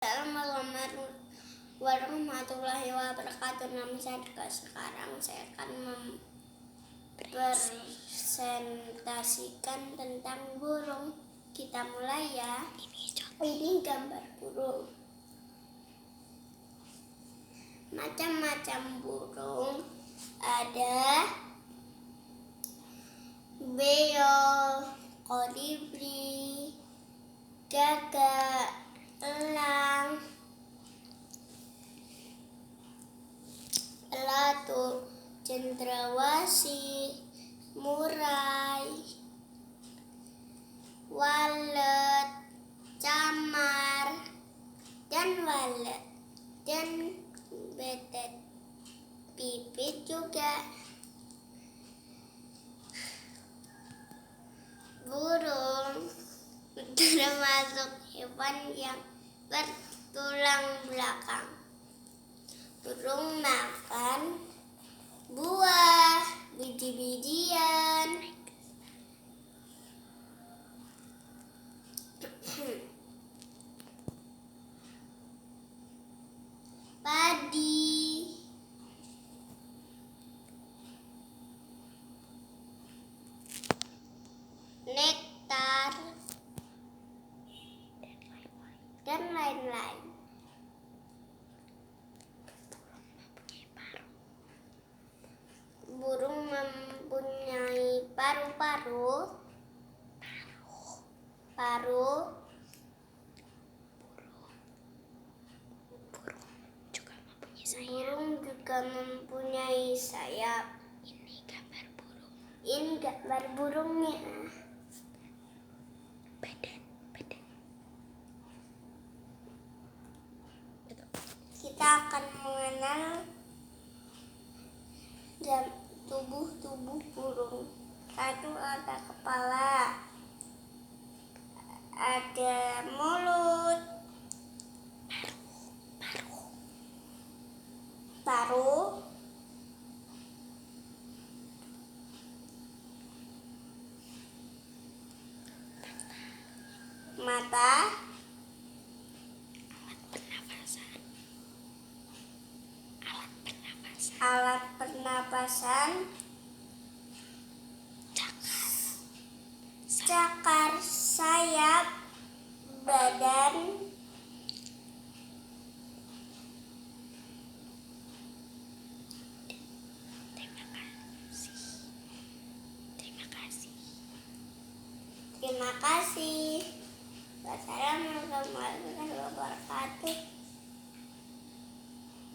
Assalamualaikum warahmatullahi wabarakatuh. Nama saya sekarang saya akan mempresentasikan tentang burung. Kita mulai ya. Ini gambar burung. Macam-macam burung ada beo, kolibri, gagak, elang, pelatu, cendrawasih, murai, walet, camar, dan walet, dan betet pipit juga. Burung termasuk hewan yang bertulang belakang. Burung makan buah, biji-bijian, padi, nektar, dan lain-lain. Burung mempunyai paru-paru. Burung juga mempunyai sayap. Ini gambar burungnya. Badan. Kita akan mengenal tubuh burung. Satu, ada kepala, ada mulut, paruh, mata, alat pernapasan, cakar, sayap, badan, Terima kasih. Wassalamualaikum warahmatullahi wabarakatuh.